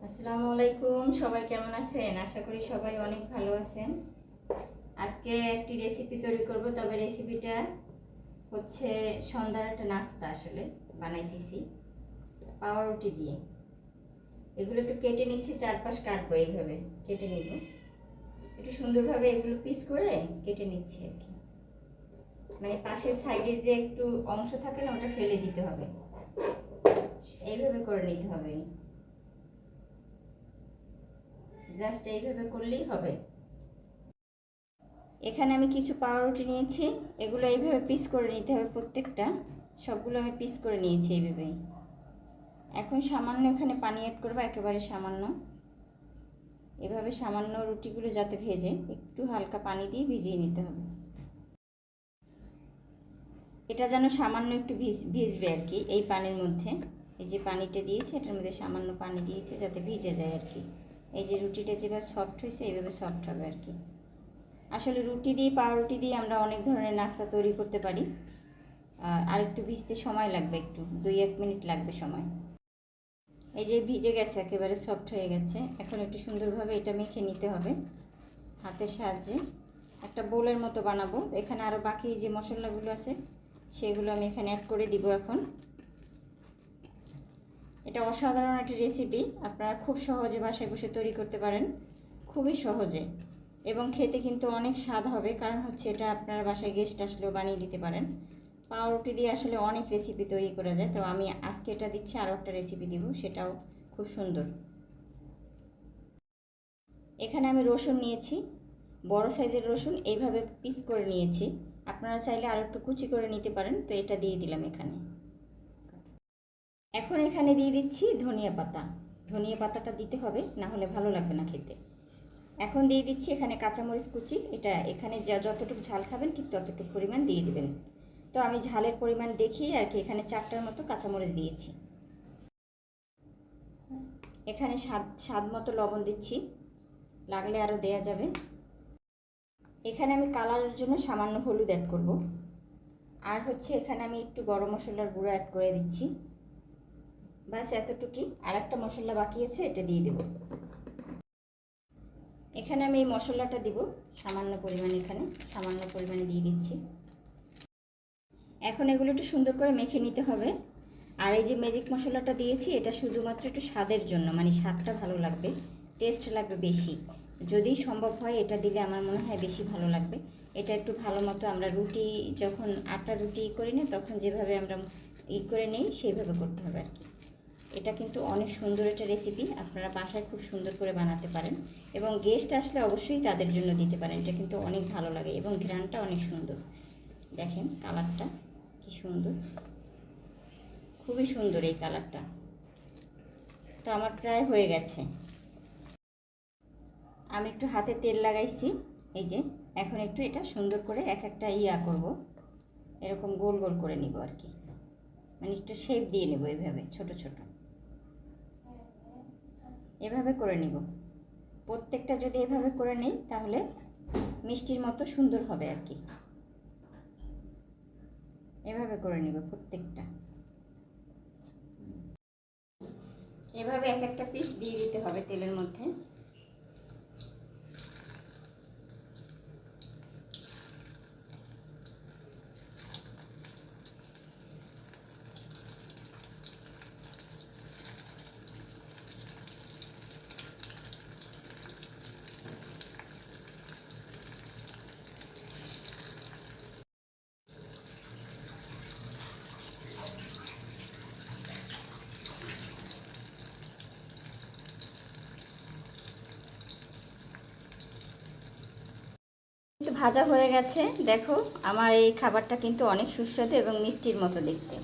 আসসালামু আলাইকুম, সবাই কেমন আছেন? আশা করি সবাই অনেক ভালো আছেন। আজকে একটি রেসিপি তৈরি করব, তবে রেসিপিটা হচ্ছে সন্ধ্যার একটা নাস্তা আসলে বানাইতেছি পাউরুটি দিয়ে। এগুলো একটু কেটে নিচ্ছি, চারপাশ কাটবো, এইভাবে কেটে নিব। একটু সুন্দরভাবে এগুলো পিস করে কেটে নিচ্ছি আর কি। মানে পাশের সাইডের যে একটু অংশ থাকে না, ওটা ফেলে দিতে হবে, এইভাবে করে নিতে হবে। জাস্ট এইভাবে করলেই হবে। এখানে আমি কিছু পাউরুটি নিয়েছি, এগুলো এইভাবে পিস করে নিতে হবে প্রত্যেকটা। সবগুলো আমি পিস করে নিয়েছি এইভাবেই। এখন সামান্য এখানে পানি অ্যাড করবো, একেবারে সামান্য। এভাবে সামান্য রুটিগুলো যাতে ভেজে, একটু হালকা পানি দিয়ে ভিজিয়ে নিতে হবে। এটা যেন সামান্য একটু ভিজবে আর কি এই পানির মধ্যে। এই যে পানিটা দিয়েছি, এটার মধ্যে সামান্য পানি দিয়েছি যাতে ভিজে যায় আর কি। এই যে রুটিটা যেভাবে সফট হয়েছে, এইভাবে সফট হবে আর কি। আসলে রুটি দিয়ে পাউরুটি দিয়ে আমরা অনেক ধরনের নাস্তা তৈরি করতে পারি। আর একটু ভিজতে সময় লাগবে, একটু 2-1 মিনিট লাগবে সময়। এই যে ভিজে গেছে, একেবারে সফট হয়ে গেছে। এখন একটু সুন্দরভাবে এটা মেখে নিতে হবে হাতের সাহায্যে। একটা বোলের মতো বানাবো। এখানে আরও বাকি যে মশলাগুলো আছে সেগুলো আমি এখানে অ্যাড করে দিব এখন। এটা অসাধারণ একটা রেসিপি, আপনারা খুব সহজে বাসায় বসে তৈরি করতে পারেন, খুবই সহজে। এবং খেতে কিন্তু অনেক স্বাদ হবে, কারণ হচ্ছে এটা আপনারা বাসায় গেস্ট আসলেও বানিয়ে দিতে পারেন। পাউরুটি দিয়ে আসলে অনেক রেসিপি তৈরি করা যায়, তো আমি আজকে এটা দিচ্ছি, আরও একটা রেসিপি দিব, সেটাও খুব সুন্দর। এখানে আমি রসুন নিয়েছি, বড় সাইজের রসুন, এইভাবে পিস করে নিয়েছি। আপনারা চাইলে আরও একটু কুচি করে নিতে পারেন, তো এটা দিয়ে দিলাম এখানে। এখন এখানে দিয়ে দিচ্ছি ধনিয়া পাতা। ধনিয়া পাতাটা দিতে হবে, না হলে ভালো লাগবে না খেতে। এখন দিয়ে দিচ্ছি এখানে কাঁচামরিচ কুচি। এটা এখানে যতটুকু ঝাল খাবেন ঠিক ততটুকু পরিমাণ দিয়ে দিবেন। তো আমি ঝালের পরিমাণ দেখিয়ে আর কি এখানে 4টার মতো কাঁচামরিচ দিয়েছি। এখানে স্বাদ মতো লবণ দিচ্ছি, লাগলে আরও দেয়া যাবে। এখানে আমি কালারের জন্য সামান্য হলুদ অ্যাড করব। আর হচ্ছে এখানে আমি একটু গরম মশলার গুঁড়ো অ্যাড করে দিচ্ছি। বাস এতটুকুই। আর একটা মশলা বাকি আছে, এটা দিয়ে দেব। এখানে আমি এই মশলাটা দিব সামান্য পরিমাণে, এখানে সামান্য পরিমাণে দিয়ে দিচ্ছি। এখন এগুলো একটু সুন্দর করে মেখে নিতে হবে। আর এই যে ম্যাজিক মশলাটা দিয়েছি, এটা শুধুমাত্র একটু স্বাদের জন্য, মানে স্বাদটা ভালো লাগবে, টেস্ট লাগবে বেশি। যদি সম্ভব হয় এটা দিলে আমার মনে হয় বেশি ভালো লাগবে। এটা একটু ভালো মতো আমরা রুটি যখন আটা রুটি করি না, তখন যেভাবে আমরা করে নিই সেইভাবে করতে হবে আর কি। এটা কিন্তু অনেক সুন্দর একটা রেসিপি, আপনারা বাসায় খুব সুন্দর করে বানাতে পারেন, এবং গেস্ট আসলে অবশ্যই তাদের জন্য দিতে পারেন। এটা কিন্তু অনেক ভালো লাগে এবং ঘ্রাণটা অনেক সুন্দর। দেখেন কালারটা কি সুন্দর, খুবই সুন্দর এই কালারটা। তো আমার প্রায় হয়ে গেছে। আমি একটু হাতে তেল লাগাইছি, এই যে। এখন একটু এটা সুন্দর করে এক একটা করব, এরকম গোল গোল করে নিব আর কি, মানে একটু শেপ দিয়ে নেব এইভাবে ছোট ছোট, এভাবে করে নিব। প্রত্যেকটা যদি এভাবে করে নিই তাহলে মিষ্টির মতো সুন্দর হবে আর কি। এভাবে করে নিব প্রত্যেকটা, এভাবে এক একটা পিস দিয়ে দিতে হবে তেলের মধ্যে। কিন্তু ভাজা হয়ে গেছে, দেখো আমার এই খাবারটা কিন্তু অনেক সুস্বাদু এবং মিষ্টির মতো দেখতে।